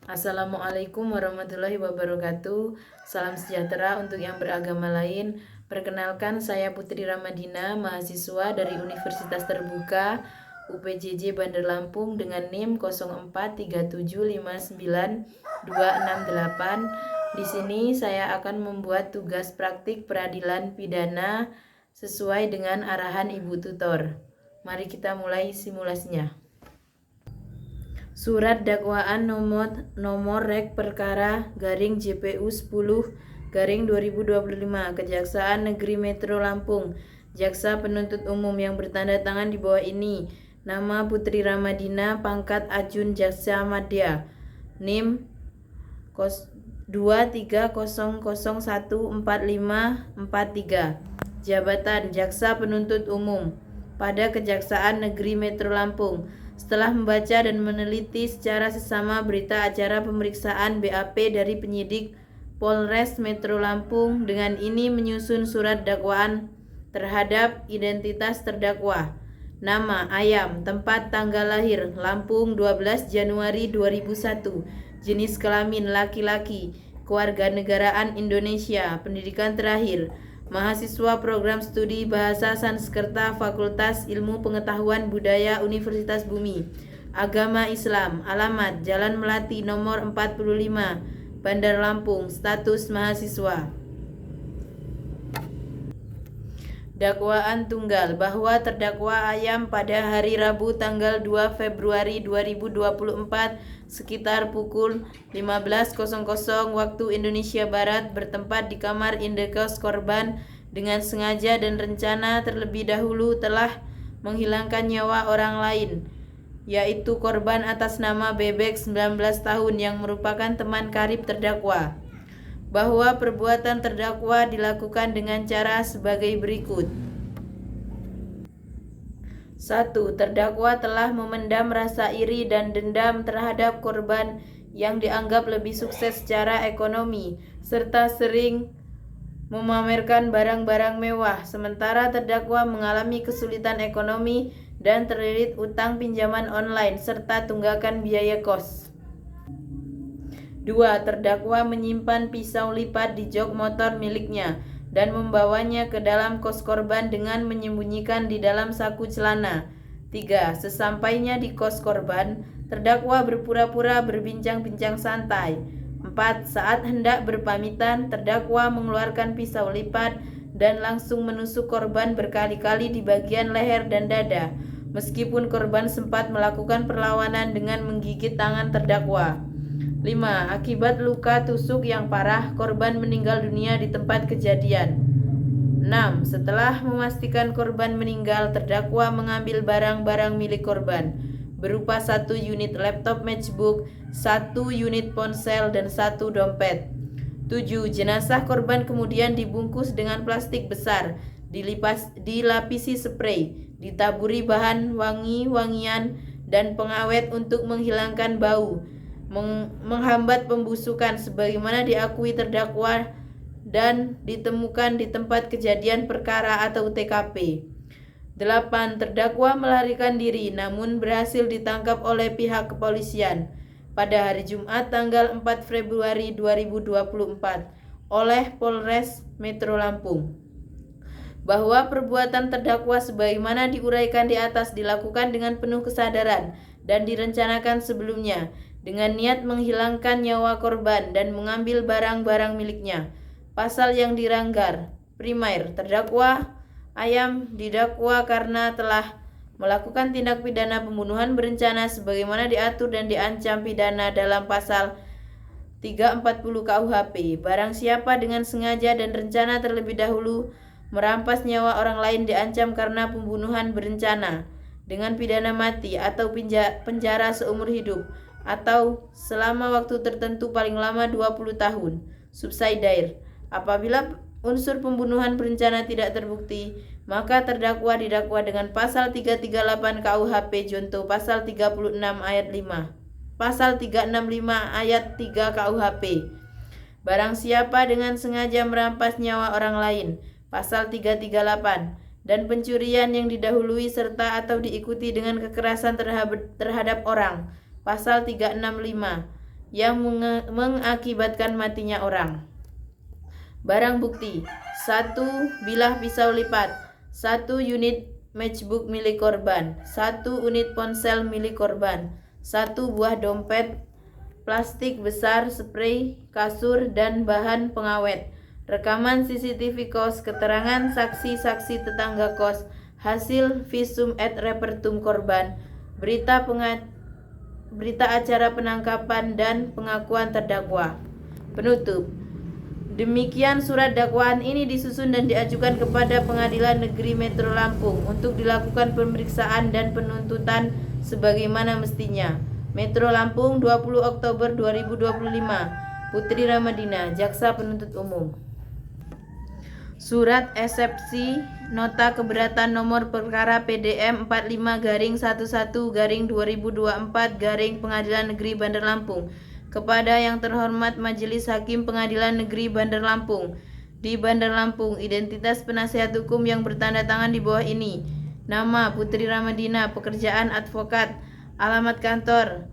Assalamualaikum warahmatullahi wabarakatuh. Salam sejahtera untuk yang beragama lain. Perkenalkan, saya Putri Ramadina, mahasiswa dari Universitas Terbuka UPJJ Bandar Lampung dengan NIM 0437599268. Di sini saya akan membuat tugas praktik peradilan pidana sesuai dengan arahan Ibu Tutor. Mari kita mulai simulasinya. Surat dakwaan nomor rek perkara garing JPU 10 garing 2025 Kejaksaan Negeri Metro Lampung. Jaksa penuntut umum yang bertanda tangan di bawah ini. Nama Putri Ramadina, pangkat Ajun Jaksa Madya. NIM 2300014543. Jabatan Jaksa Penuntut Umum pada Kejaksaan Negeri Metro Lampung. Setelah membaca dan meneliti secara sesama berita acara pemeriksaan BAP dari penyidik Polres Metro Lampung, dengan ini menyusun surat dakwaan terhadap identitas terdakwa. Nama Ayam, tempat tanggal lahir Lampung 12 Januari 2001, jenis kelamin laki-laki, kewarganegaraan Indonesia, pendidikan terakhir mahasiswa program studi Bahasa Sanskerta Fakultas Ilmu Pengetahuan Budaya Universitas Bumi. Agama Islam. Alamat Jalan Melati nomor 45 Bandar Lampung. Status mahasiswa. Dakwaan tunggal bahwa terdakwa Ayam pada hari Rabu tanggal 2 Februari 2024 sekitar pukul 15.00 waktu Indonesia Barat bertempat di kamar indekos korban dengan sengaja dan rencana terlebih dahulu telah menghilangkan nyawa orang lain, yaitu korban atas nama Bebek 19 tahun yang merupakan teman karib terdakwa. Bahwa perbuatan terdakwa dilakukan dengan cara sebagai berikut. 1. Terdakwa telah memendam rasa iri dan dendam terhadap korban yang dianggap lebih sukses secara ekonomi, serta sering memamerkan barang-barang mewah, sementara terdakwa mengalami kesulitan ekonomi dan terlilit utang pinjaman online, serta tunggakan biaya kos. 2. Terdakwa menyimpan pisau lipat di jok motor miliknya dan membawanya ke dalam kos korban dengan menyembunyikan di dalam saku celana. 3. Sesampainya di kos korban, terdakwa berpura-pura berbincang-bincang santai. 4. Saat hendak berpamitan, terdakwa mengeluarkan pisau lipat dan langsung menusuk korban berkali-kali di bagian leher dan dada, meskipun korban sempat melakukan perlawanan dengan menggigit tangan terdakwa. 5. Akibat luka tusuk yang parah, korban meninggal dunia di tempat kejadian. 6. Setelah memastikan korban meninggal, terdakwa mengambil barang-barang milik korban, berupa 1 unit laptop MacBook, 1 unit ponsel, dan 1 dompet. 7. Jenazah korban kemudian dibungkus dengan plastik besar, dilapisi spray, ditaburi bahan wangi-wangian dan pengawet untuk menghilangkan bau, menghambat pembusukan sebagaimana diakui terdakwa, dan ditemukan di tempat kejadian perkara atau TKP. 8. Terdakwa melarikan diri namun berhasil ditangkap oleh pihak kepolisian pada hari Jumat tanggal 4 Februari 2024 oleh Polres Metro Lampung. Bahwa perbuatan terdakwa sebagaimana diuraikan di atas dilakukan dengan penuh kesadaran dan direncanakan sebelumnya dengan niat menghilangkan nyawa korban dan mengambil barang-barang miliknya. Pasal yang dilanggar. Primer, terdakwa Ayam didakwa karena telah melakukan tindak pidana pembunuhan berencana sebagaimana diatur dan diancam pidana dalam pasal 340 KUHP. Barang siapa dengan sengaja dan rencana terlebih dahulu merampas nyawa orang lain diancam karena pembunuhan berencana dengan pidana mati atau penjara seumur hidup atau selama waktu tertentu paling lama 20 tahun. Subsidiary. Apabila unsur pembunuhan berencana tidak terbukti, maka terdakwa didakwa dengan pasal 338 KUHP junto pasal 36 ayat 5. Pasal 365 ayat 3 KUHP. Barang siapa dengan sengaja merampas nyawa orang lain, pasal 338, dan pencurian yang didahului serta atau diikuti dengan kekerasan terhadap orang, pasal 365, yang mengakibatkan matinya orang. Barang bukti: 1 bilah pisau lipat, 1 unit matchbook milik korban, 1 unit ponsel milik korban, 1 buah dompet plastik besar, spray, kasur, dan bahan pengawet. Rekaman CCTV kos, keterangan saksi-saksi tetangga kos, hasil visum et repertum korban, berita acara penangkapan, dan pengakuan terdakwa. Penutup. Demikian surat dakwaan ini disusun dan diajukan kepada Pengadilan Negeri Metro Lampung untuk dilakukan pemeriksaan dan penuntutan sebagaimana mestinya. Metro Lampung, 20 Oktober 2025. Putri Ramadina, Jaksa Penuntut Umum. Surat eksepsi Nota Keberatan Nomor Perkara PDM 45-11-2024 Pengadilan Negeri Bandar Lampung kepada yang terhormat Majelis Hakim Pengadilan Negeri Bandar Lampung. Di Bandar Lampung, identitas penasihat hukum yang bertanda tangan di bawah ini: nama Putri Ramadina, pekerjaan advokat, alamat kantor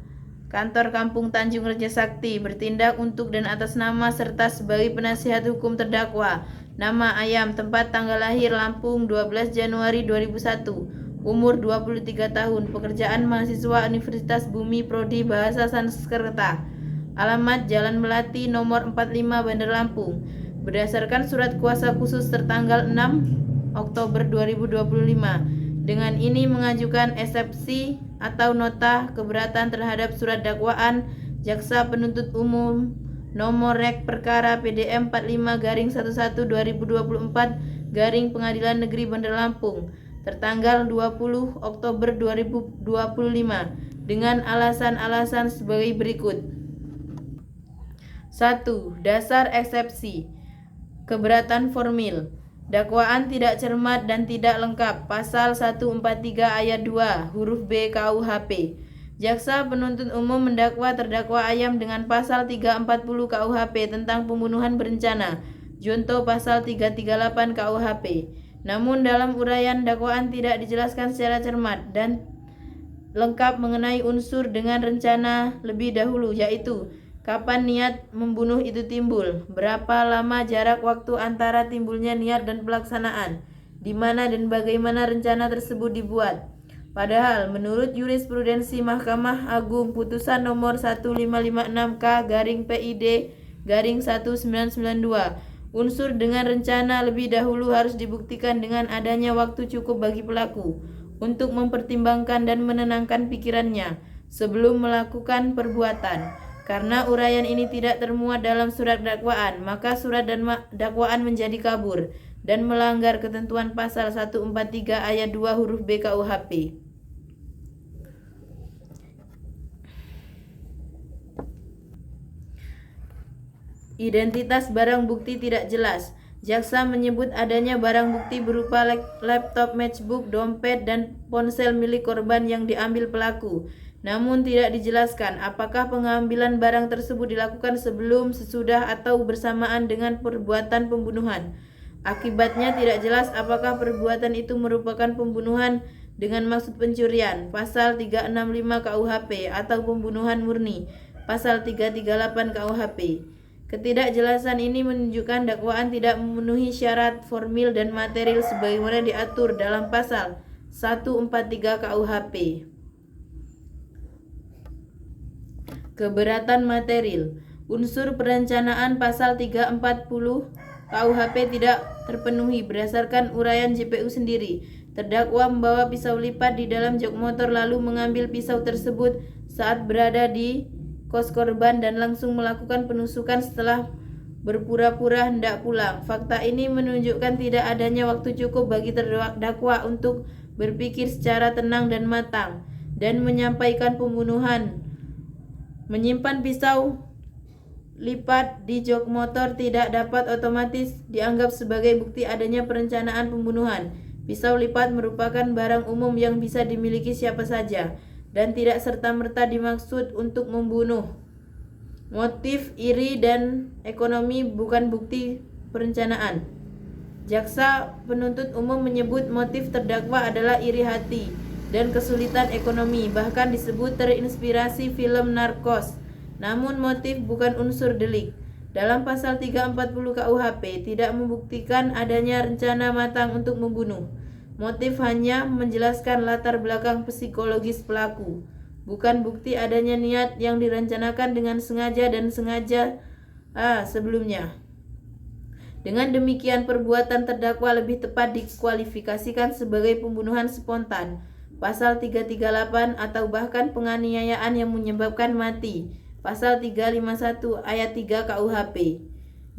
Kampung Tanjung Raja Sakti, bertindak untuk dan atas nama serta sebagai penasihat hukum terdakwa. Nama ayam, tempat tanggal lahir Lampung 12 Januari 2001, umur 23 tahun, pekerjaan mahasiswa Universitas Bumi Prodi Bahasa Sanskerta, alamat Jalan Melati nomor 45 Bandar Lampung. Berdasarkan surat kuasa khusus tertanggal 6 Oktober 2025, dengan ini mengajukan eksepsi atau nota keberatan terhadap surat dakwaan Jaksa Penuntut Umum nomor rek perkara PDM 45-11-2024 Pengadilan Negeri Bandar Lampung tertanggal 20 Oktober 2025 dengan alasan-alasan sebagai berikut. 1. Dasar eksepsi. Keberatan formil. Dakwaan tidak cermat dan tidak lengkap. Pasal 143 ayat 2 huruf B KUHP. Jaksa Penuntut Umum mendakwa terdakwa Ayam dengan pasal 340 KUHP tentang pembunuhan berencana, junto pasal 338 KUHP. Namun dalam uraian dakwaan tidak dijelaskan secara cermat dan lengkap mengenai unsur dengan rencana lebih dahulu, yaitu kapan niat membunuh itu timbul, berapa lama jarak waktu antara timbulnya niat dan pelaksanaan, di mana dan bagaimana rencana tersebut dibuat. Padahal menurut jurisprudensi Mahkamah Agung putusan nomor 1556K/PID/1992, unsur dengan rencana lebih dahulu harus dibuktikan dengan adanya waktu cukup bagi pelaku untuk mempertimbangkan dan menenangkan pikirannya sebelum melakukan perbuatan. Karena uraian ini tidak termuat dalam surat dakwaan, maka surat dan dakwaan menjadi kabur dan melanggar ketentuan pasal 143 ayat 2 huruf B KUHP. Identitas barang bukti tidak jelas. Jaksa menyebut adanya barang bukti berupa laptop, matchbook, dompet, dan ponsel milik korban yang diambil pelaku. Namun tidak dijelaskan apakah pengambilan barang tersebut dilakukan sebelum, sesudah, atau bersamaan dengan perbuatan pembunuhan. Akibatnya tidak jelas apakah perbuatan itu merupakan pembunuhan dengan maksud pencurian, pasal 365 KUHP, atau pembunuhan murni, pasal 338 KUHP. Ketidakjelasan ini menunjukkan dakwaan tidak memenuhi syarat formil dan material sebagaimana diatur dalam pasal 143 KUHP. Keberatan material. Unsur perencanaan pasal 340 KUHP tidak terpenuhi berdasarkan uraian JPU sendiri. Terdakwa membawa pisau lipat di dalam jok motor lalu mengambil pisau tersebut saat berada di kos korban dan langsung melakukan penusukan setelah berpura-pura hendak pulang. Fakta ini menunjukkan tidak adanya waktu cukup bagi terdakwa untuk berpikir secara tenang dan matang dan menyampaikan pembunuhan. Menyimpan pisau lipat di jok motor tidak dapat otomatis dianggap sebagai bukti adanya perencanaan pembunuhan. Pisau lipat merupakan barang umum yang bisa dimiliki siapa saja dan tidak serta-merta dimaksud untuk membunuh. Motif iri dan ekonomi bukan bukti perencanaan. Jaksa Penuntut Umum menyebut motif terdakwa adalah iri hati dan kesulitan ekonomi, bahkan disebut terinspirasi film Narcos namun motif bukan unsur delik. Dalam pasal 340 KUHP tidak membuktikan adanya rencana matang untuk membunuh. Motif hanya menjelaskan latar belakang psikologis pelaku, bukan bukti adanya niat yang direncanakan dengan sengaja dan sengaja sebelumnya. Dengan demikian perbuatan terdakwa lebih tepat dikualifikasikan sebagai pembunuhan spontan, pasal 338 atau bahkan penganiayaan yang menyebabkan mati, pasal 351 ayat 3 KUHP.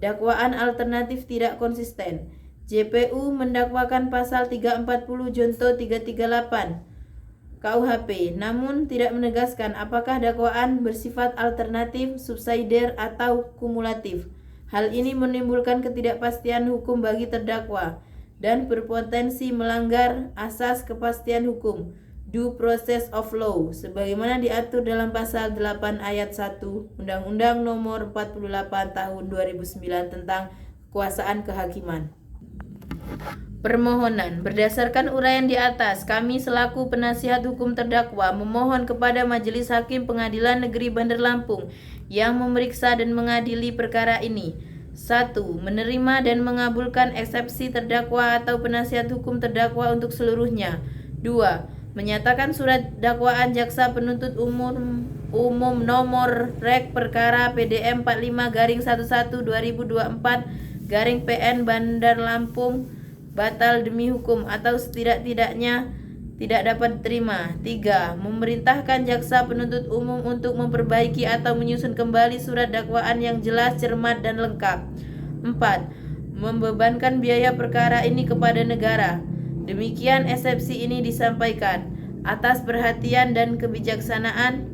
Dakwaan alternatif tidak konsisten. JPU mendakwakan pasal 340 junto 338 KUHP, namun tidak menegaskan apakah dakwaan bersifat alternatif, subsidiar, atau kumulatif. Hal ini menimbulkan ketidakpastian hukum bagi terdakwa dan berpotensi melanggar asas kepastian hukum, due process of law, sebagaimana diatur dalam pasal 8 ayat 1 Undang-Undang Nomor 48 Tahun 2009 tentang Kekuasaan Kehakiman. Permohonan. Berdasarkan uraian di atas, kami selaku penasihat hukum terdakwa memohon kepada Majelis Hakim Pengadilan Negeri Bandar Lampung yang memeriksa dan mengadili perkara ini. 1. Menerima dan mengabulkan eksepsi terdakwa atau penasihat hukum terdakwa untuk seluruhnya. 2. Menyatakan surat dakwaan jaksa penuntut umum nomor rek perkara PDM 45-11/2024 Bandar Lampung batal demi hukum atau setidak-tidaknya tidak dapat diterima. 3. Memerintahkan jaksa penuntut umum untuk memperbaiki atau menyusun kembali surat dakwaan yang jelas, cermat, dan lengkap. 4. Membebankan biaya perkara ini kepada negara. Demikian eksepsi ini disampaikan. Atas perhatian dan kebijaksanaan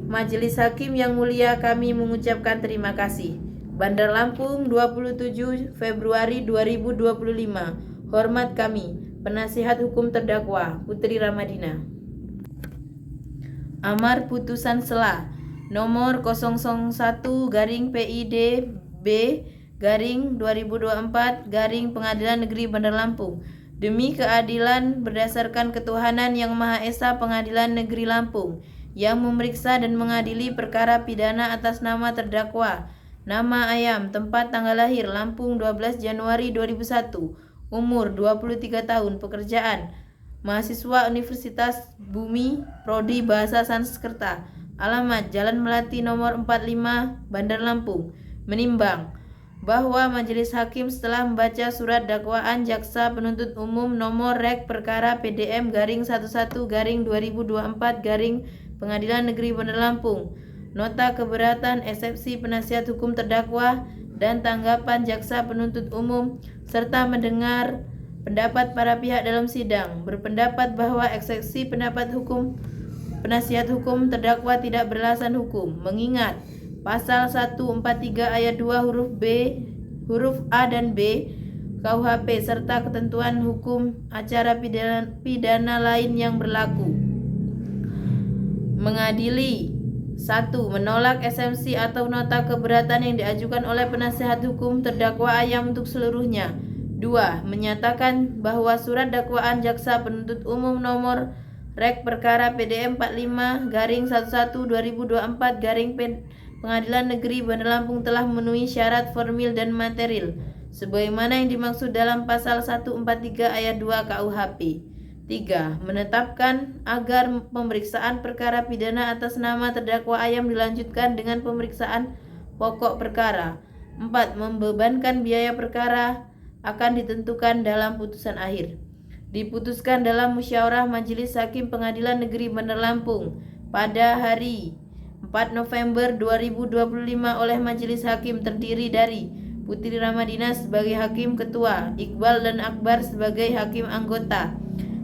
Majelis Hakim yang mulia, kami mengucapkan terima kasih. Bandar Lampung, 27 Februari 2025. Hormat kami, penasihat hukum terdakwa Putri Ramadina. Amar putusan sela nomor 001/PIDB/2024 Pengadilan Negeri Bandar Lampung. Demi keadilan berdasarkan ketuhanan yang Maha Esa, Pengadilan Negeri Lampung yang memeriksa dan mengadili perkara pidana atas nama terdakwa, nama ayam, tempat tanggal lahir Lampung 12 Januari 2001, umur 23 tahun, pekerjaan mahasiswa Universitas Bumi, prodi Bahasa Sanskerta, alamat Jalan Melati nomor 45 Bandar Lampung, menimbang bahwa Majelis Hakim setelah membaca surat dakwaan jaksa penuntut umum nomor rek perkara PDM-11/2024 Pengadilan Negeri Bandar Lampung, nota keberatan eksepsi penasihat hukum terdakwa dan tanggapan jaksa penuntut umum, serta mendengar pendapat para pihak dalam sidang, berpendapat bahwa eksepsi pendapat hukum penasihat hukum terdakwa tidak beralasan hukum, mengingat pasal 143 ayat 2 huruf A dan B KUHP serta ketentuan hukum acara pidana lain yang berlaku. Mengadili 1. Menolak eksepsi atau nota keberatan yang diajukan oleh penasihat hukum terdakwa ayam untuk seluruhnya. 2. Menyatakan bahwa surat dakwaan jaksa penuntut umum nomor rek perkara PDM 45-11/2024 Pengadilan Negeri Bandar Lampung telah memenuhi syarat formil dan material sebagaimana yang dimaksud dalam pasal 143 ayat 2 KUHP. 3. Menetapkan agar pemeriksaan perkara pidana atas nama terdakwa ayam dilanjutkan dengan pemeriksaan pokok perkara. 4. Membebankan biaya perkara akan ditentukan dalam putusan akhir. Diputuskan dalam musyawarah Majelis Hakim Pengadilan Negeri Bandar Lampung pada hari 4 November 2025 oleh Majelis Hakim terdiri dari Putri Ramadina sebagai Hakim Ketua, Iqbal dan Akbar sebagai Hakim Anggota,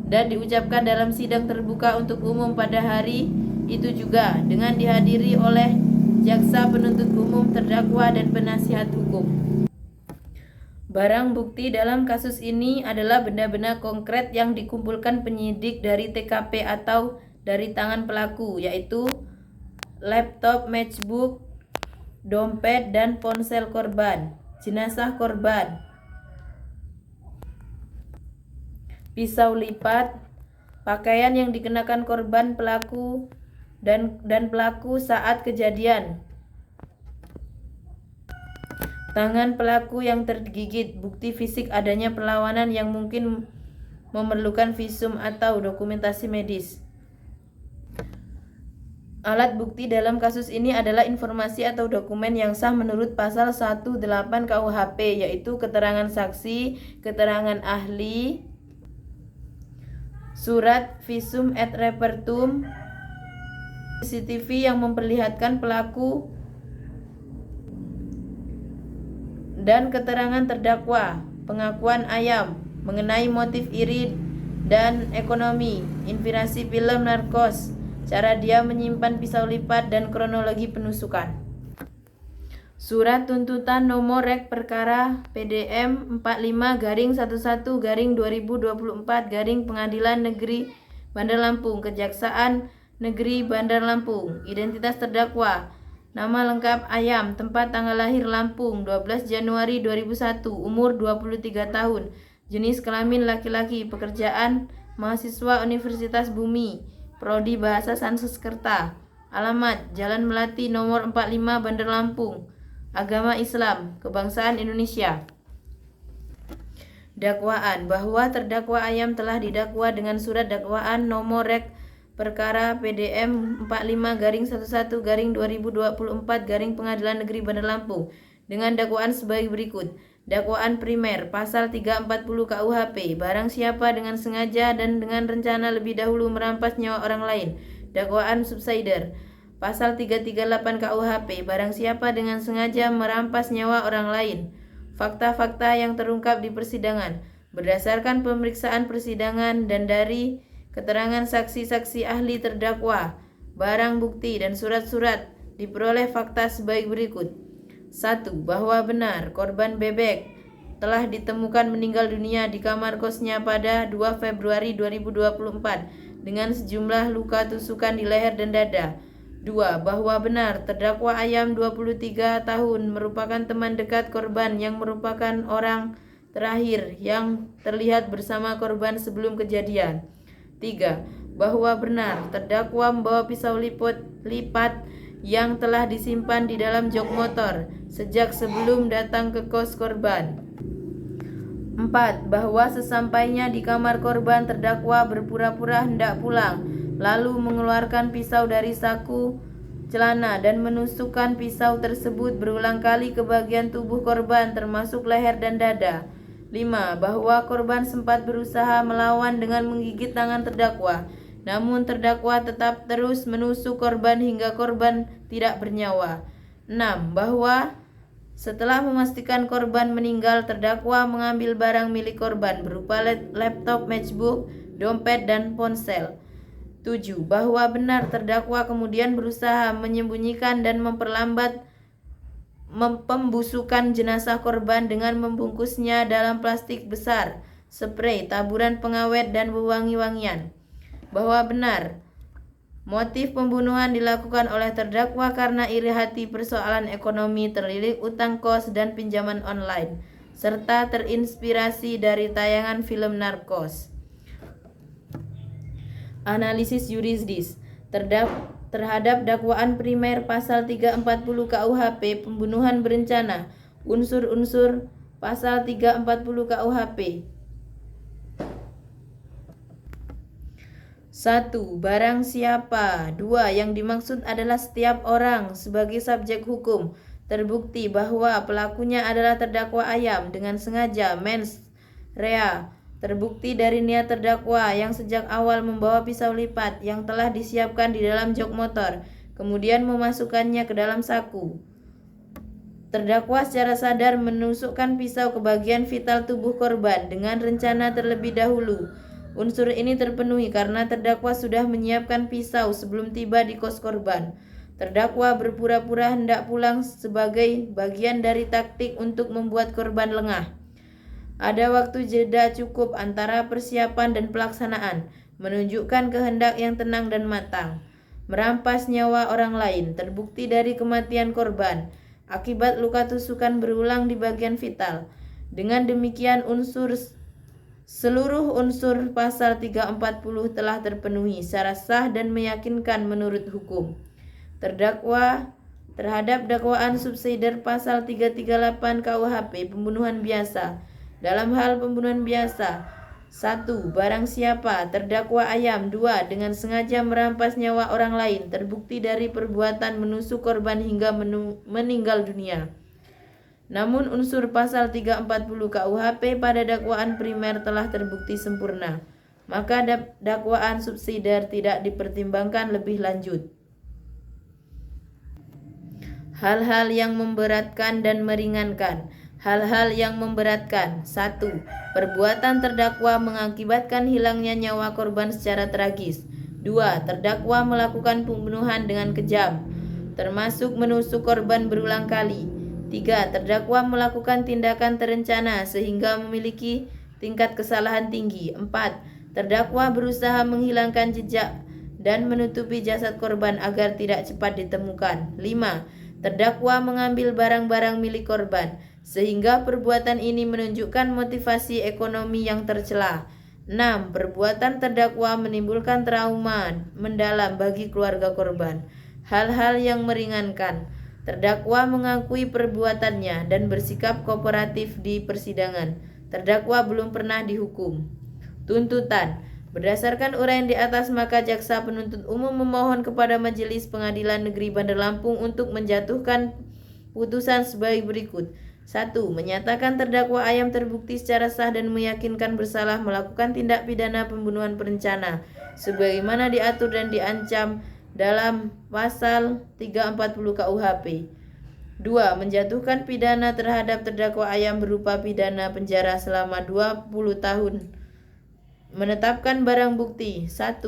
dan diucapkan dalam sidang terbuka untuk umum pada hari itu juga dengan dihadiri oleh jaksa penuntut umum, terdakwa, dan penasihat hukum. Barang bukti dalam kasus ini adalah benda-benda konkret yang dikumpulkan penyidik dari TKP atau dari tangan pelaku, yaitu laptop, matchbook, dompet, dan ponsel korban, jenazah korban, pisau lipat, pakaian yang dikenakan korban pelaku dan pelaku saat kejadian, Tangan pelaku yang tergigit, bukti fisik adanya perlawanan yang mungkin memerlukan visum atau dokumentasi medis. Alat bukti dalam kasus ini adalah informasi atau dokumen yang sah menurut pasal 18 KUHP, yaitu keterangan saksi, keterangan ahli, surat visum et repertum, CCTV yang memperlihatkan pelaku, dan keterangan terdakwa, pengakuan Ayam mengenai motif iri dan ekonomi, inspirasi film Narkos, cara dia menyimpan pisau lipat, dan kronologi penusukan. Surat tuntutan nomor rek perkara PDM 45-11-2024 Pengadilan Negeri Bandar Lampung, Kejaksaan Negeri Bandar Lampung. Identitas terdakwa: nama lengkap Ayam, tempat tanggal lahir Lampung 12 Januari 2001, umur 23 tahun, jenis kelamin laki-laki, pekerjaan mahasiswa Universitas Bumi, prodi Bahasa Sanskerta, alamat Jalan Melati nomor 45 Bandar Lampung, agama Islam, kebangsaan Indonesia. Dakwaan: bahwa terdakwa Ayam telah didakwa dengan surat dakwaan nomor rek perkara PDM 45-11-2024 Pengadilan Negeri Bandar Lampung dengan dakwaan sebagai berikut. Dakwaan primer, pasal 340 KUHP, barang siapa dengan sengaja dan dengan rencana lebih dahulu merampas nyawa orang lain. Dakwaan subsidiar, pasal 338 KUHP, barang siapa dengan sengaja merampas nyawa orang lain. Fakta-fakta yang terungkap di persidangan berdasarkan pemeriksaan persidangan dan dari keterangan saksi-saksi ahli terdakwa, barang bukti dan surat-surat, diperoleh fakta sebagai berikut. 1. Bahwa benar korban Bebek telah ditemukan meninggal dunia di kamar kosnya pada 2 Februari 2024 dengan sejumlah luka tusukan di leher dan dada. 2. Bahwa benar terdakwa Ayam 23 tahun merupakan teman dekat korban yang merupakan orang terakhir yang terlihat bersama korban sebelum kejadian. 3. Bahwa benar terdakwa membawa pisau lipat yang telah disimpan di dalam jok motor sejak sebelum datang ke kos korban. 4. Bahwa sesampainya di kamar korban, terdakwa berpura-pura hendak pulang, lalu mengeluarkan pisau dari saku celana dan menusukkan pisau tersebut berulang kali ke bagian tubuh korban termasuk leher dan dada. 5. Bahwa korban sempat berusaha melawan dengan menggigit tangan terdakwa, namun terdakwa tetap terus menusuk korban hingga korban tidak bernyawa. 6. Bahwa setelah memastikan korban meninggal, terdakwa mengambil barang milik korban berupa laptop, matchbook, dompet, dan ponsel. 7. Bahwa benar terdakwa kemudian berusaha menyembunyikan dan memperlambat pembusukan jenazah korban dengan membungkusnya dalam plastik besar, spray, taburan pengawet, dan wangi-wangian. Bahwa benar motif pembunuhan dilakukan oleh terdakwa karena iri hati persoalan ekonomi, terlilit utang kos dan pinjaman online, serta terinspirasi dari tayangan film Narkos. Analisis yuridis terhadap dakwaan primer pasal 340 KUHP pembunuhan berencana. Unsur-unsur pasal 340 KUHP. 1. Barang siapa. 2. Yang dimaksud adalah setiap orang sebagai subjek hukum. Terbukti bahwa pelakunya adalah terdakwa Ayam dengan sengaja mens rea. Terbukti dari niat terdakwa yang sejak awal membawa pisau lipat yang telah disiapkan di dalam jok motor, kemudian memasukkannya ke dalam saku. Terdakwa secara sadar menusukkan pisau ke bagian vital tubuh korban dengan rencana terlebih dahulu. Unsur ini terpenuhi karena terdakwa sudah menyiapkan pisau sebelum tiba di kos korban. Terdakwa berpura-pura hendak pulang sebagai bagian dari taktik untuk membuat korban lengah. Ada waktu jeda cukup antara persiapan dan pelaksanaan, menunjukkan kehendak yang tenang dan matang. Merampas nyawa orang lain, terbukti dari kematian korban akibat luka tusukan berulang di bagian vital. Dengan demikian seluruh unsur pasal 340 telah terpenuhi secara sah dan meyakinkan menurut hukum. Terdakwa terhadap dakwaan subsidiar pasal 338 KUHP pembunuhan biasa. Dalam hal pembunuhan biasa, 1. Barang siapa terdakwa Ayam, 2. Dengan sengaja merampas nyawa orang lain, terbukti dari perbuatan menusuk korban hingga meninggal dunia. Namun unsur pasal 340 KUHP pada dakwaan primer telah terbukti sempurna, maka dakwaan subsidiar tidak dipertimbangkan lebih lanjut. Hal-hal yang memberatkan dan meringankan. Hal-hal yang memberatkan. 1. Perbuatan terdakwa mengakibatkan hilangnya nyawa korban secara tragis. 2. Terdakwa melakukan pembunuhan dengan kejam, termasuk menusuk korban berulang kali. 3. Terdakwa melakukan tindakan terencana sehingga memiliki tingkat kesalahan tinggi. 4. Terdakwa berusaha menghilangkan jejak dan menutupi jasad korban agar tidak cepat ditemukan. 5. Terdakwa mengambil barang-barang milik korban, sehingga perbuatan ini menunjukkan motivasi ekonomi yang tercela. 6. Perbuatan terdakwa menimbulkan trauma mendalam bagi keluarga korban. Hal-hal yang meringankan. Terdakwa mengakui perbuatannya dan bersikap kooperatif di persidangan. Terdakwa belum pernah dihukum. Tuntutan. Berdasarkan uraian di atas, maka jaksa penuntut umum memohon kepada Majelis Pengadilan Negeri Bandar Lampung untuk menjatuhkan putusan sebagai berikut. 1. Menyatakan terdakwa Ayam terbukti secara sah dan meyakinkan bersalah melakukan tindak pidana pembunuhan berencana sebagaimana diatur dan diancam dalam pasal 340 KUHP. 2. Menjatuhkan pidana terhadap terdakwa Ayam berupa pidana penjara selama 20 tahun. Menetapkan barang bukti. 1.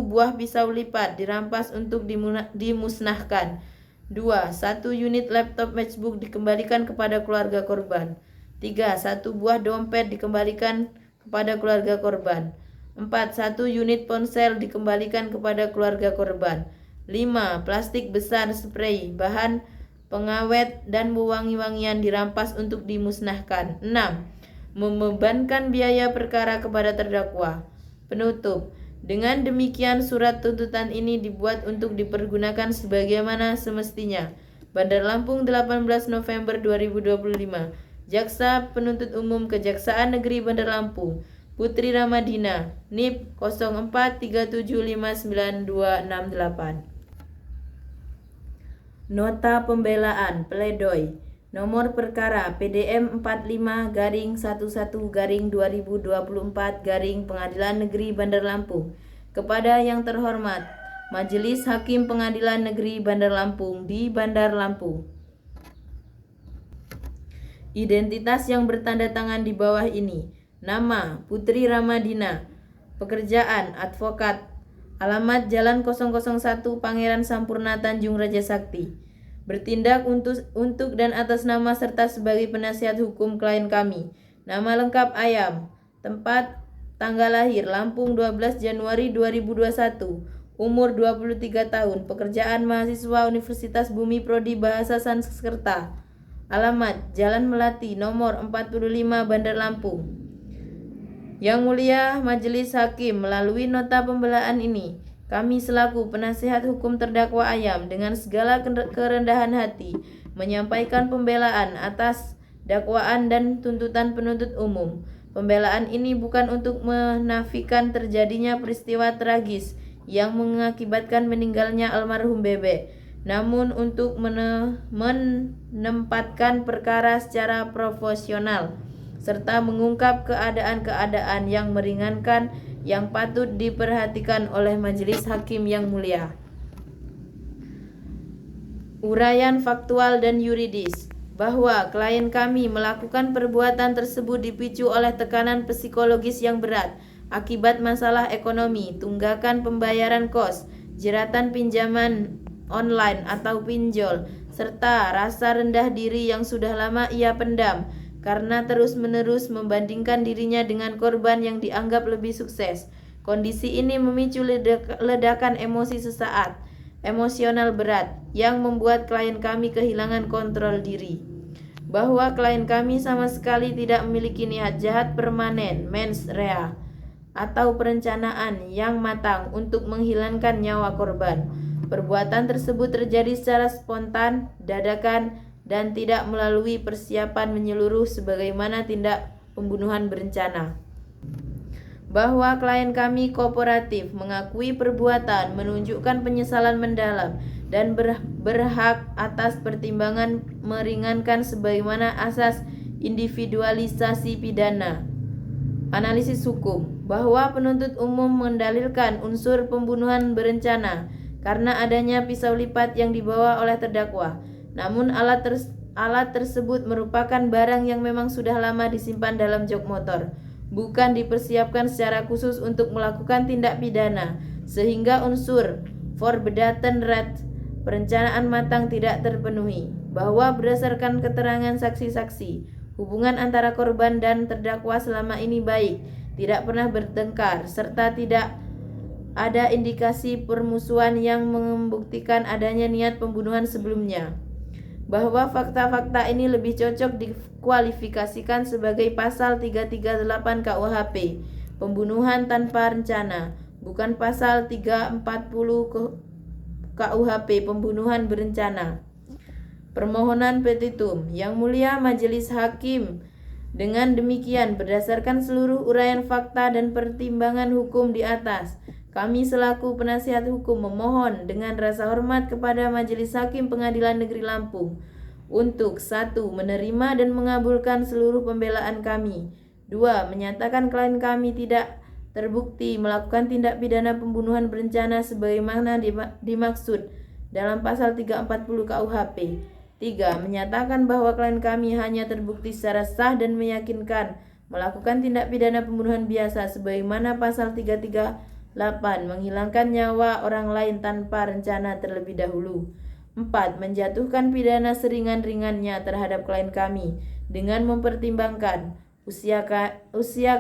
Buah pisau lipat dirampas untuk dimusnahkan. 2. 1 unit laptop MacBook dikembalikan kepada keluarga korban. 3. 1 buah dompet dikembalikan kepada keluarga korban. 4. 1 unit ponsel dikembalikan kepada keluarga korban. 5. Plastik besar spray, bahan pengawet dan wangi-wangian dirampas untuk dimusnahkan. 6. Membebankan biaya perkara kepada terdakwa. Penutup. Dengan demikian surat tuntutan ini dibuat untuk dipergunakan sebagaimana semestinya. Bandar Lampung, 18 November 2025. Jaksa Penuntut Umum Kejaksaan Negeri Bandar Lampung, Putri Ramadina, NIP 0437592268. Nota pembelaan pledoi. Nomor perkara PDM 45-11-2024 Pengadilan Negeri Bandar Lampung. Kepada yang terhormat Majelis Hakim Pengadilan Negeri Bandar Lampung di Bandar Lampung. Identitas yang bertanda tangan di bawah ini. Nama Putri Ramadina. Pekerjaan advokat. Alamat Jalan 001 Pangeran Sampurna Tanjung Raja Sakti. Bertindak untuk dan atas nama serta sebagai penasihat hukum klien kami. Nama lengkap Ayam. Tempat tanggal lahir Lampung 12 Januari 2021. Umur 23 tahun. Pekerjaan mahasiswa Universitas Bumi Prodi Bahasa Sanskerta. Alamat Jalan Melati nomor 45 Bandar Lampung. Yang mulia Majelis Hakim, melalui nota pembelaan ini, kami selaku penasihat hukum terdakwa Ayam dengan segala kerendahan hati menyampaikan pembelaan atas dakwaan dan tuntutan penuntut umum. Pembelaan ini bukan untuk menafikan terjadinya peristiwa tragis yang mengakibatkan meninggalnya almarhum Bebe, namun untuk menempatkan perkara secara profesional serta mengungkap keadaan-keadaan yang meringankan yang patut diperhatikan oleh Majelis Hakim yang mulia. Uraian faktual dan yuridis bahwa klien kami melakukan perbuatan tersebut dipicu oleh tekanan psikologis yang berat akibat masalah ekonomi, tunggakan pembayaran kos, jeratan pinjaman online atau pinjol, serta rasa rendah diri yang sudah lama ia pendam karena terus-menerus membandingkan dirinya dengan korban yang dianggap lebih sukses. Kondisi ini memicu ledakan emosi sesaat, emosional berat, yang membuat klien kami kehilangan kontrol diri. Bahwa klien kami sama sekali tidak memiliki niat jahat permanen, mens rea, atau perencanaan yang matang untuk menghilangkan nyawa korban. Perbuatan tersebut terjadi secara spontan, dadakan, dan tidak melalui persiapan menyeluruh sebagaimana tindak pembunuhan berencana. Bahwa klien kami kooperatif, mengakui perbuatan, menunjukkan penyesalan mendalam, dan berhak atas pertimbangan meringankan sebagaimana asas individualisasi pidana. Analisis hukum. Bahwa penuntut umum mendalilkan unsur pembunuhan berencana karena adanya pisau lipat yang dibawa oleh terdakwa. Namun alat tersebut merupakan barang yang memang sudah lama disimpan dalam jok motor, bukan dipersiapkan secara khusus untuk melakukan tindak pidana, sehingga unsur voorbedaten red, perencanaan matang, tidak terpenuhi. Bahwa berdasarkan keterangan saksi-saksi, hubungan antara korban dan terdakwa selama ini baik, tidak pernah bertengkar, serta tidak ada indikasi permusuhan yang membuktikan adanya niat pembunuhan sebelumnya. Bahwa fakta-fakta ini lebih cocok dikualifikasikan sebagai pasal 338 KUHP, pembunuhan tanpa rencana, bukan pasal 340 KUHP, pembunuhan berencana. Permohonan petitum. Yang Mulia Majelis Hakim, dengan demikian berdasarkan seluruh uraian fakta dan pertimbangan hukum di atas, kami selaku penasihat hukum memohon dengan rasa hormat kepada Majelis Hakim Pengadilan Negeri Lampung untuk 1. Menerima dan mengabulkan seluruh pembelaan kami. 2. Menyatakan klien kami tidak terbukti melakukan tindak pidana pembunuhan berencana sebagaimana dimaksud dalam pasal 340 KUHP. 3. Menyatakan bahwa klien kami hanya terbukti secara sah dan meyakinkan melakukan tindak pidana pembunuhan biasa sebagaimana pasal 338, menghilangkan nyawa orang lain tanpa rencana terlebih dahulu. 4. Menjatuhkan pidana seringan-ringannya terhadap klien kami dengan mempertimbangkan usia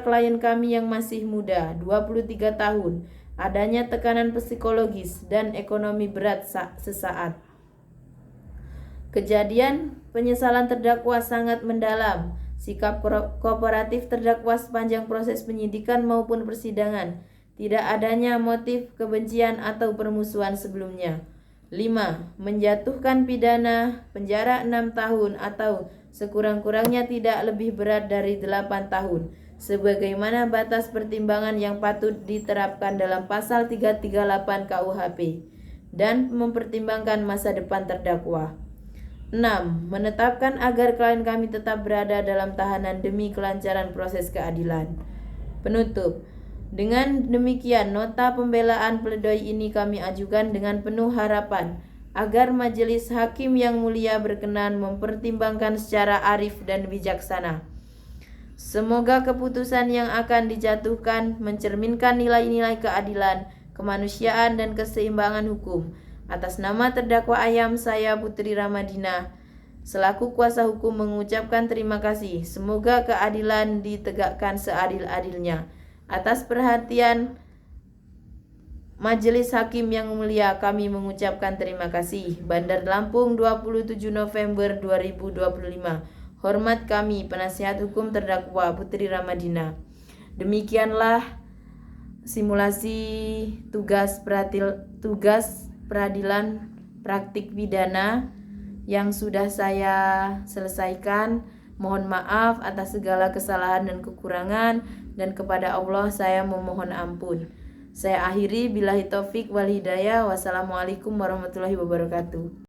klien kami yang masih muda, 23 tahun, adanya tekanan psikologis dan ekonomi berat sesaat. Kejadian penyesalan terdakwa sangat mendalam. Sikap kooperatif terdakwa sepanjang proses penyidikan maupun persidangan. Tidak adanya motif kebencian atau permusuhan sebelumnya. 5. Menjatuhkan pidana penjara 6 tahun atau sekurang-kurangnya tidak lebih berat dari 8 tahun, sebagaimana batas pertimbangan yang patut diterapkan dalam pasal 338 KUHP, dan mempertimbangkan masa depan terdakwa. 6. Menetapkan agar klien kami tetap berada dalam tahanan demi kelancaran proses keadilan. Penutup. Dengan demikian, nota pembelaan pledoi ini kami ajukan dengan penuh harapan agar Majelis Hakim yang mulia berkenan mempertimbangkan secara arif dan bijaksana. Semoga keputusan yang akan dijatuhkan mencerminkan nilai-nilai keadilan, kemanusiaan, dan keseimbangan hukum. Atas nama terdakwa Ayam, saya Putri Ramadina selaku kuasa hukum mengucapkan terima kasih. Semoga keadilan ditegakkan seadil-adilnya. Atas perhatian Majelis Hakim yang mulia, kami mengucapkan terima kasih. Bandar Lampung, 27 November 2025. Hormat kami, penasihat hukum terdakwa Putri Ramadina. Demikianlah simulasi tugas peradilan praktik pidana yang sudah saya selesaikan. Mohon maaf atas segala kesalahan dan kekurangan, dan kepada Allah saya memohon ampun. Saya akhiri, billahi taufik wal hidayah. Wassalamualaikum warahmatullahi wabarakatuh.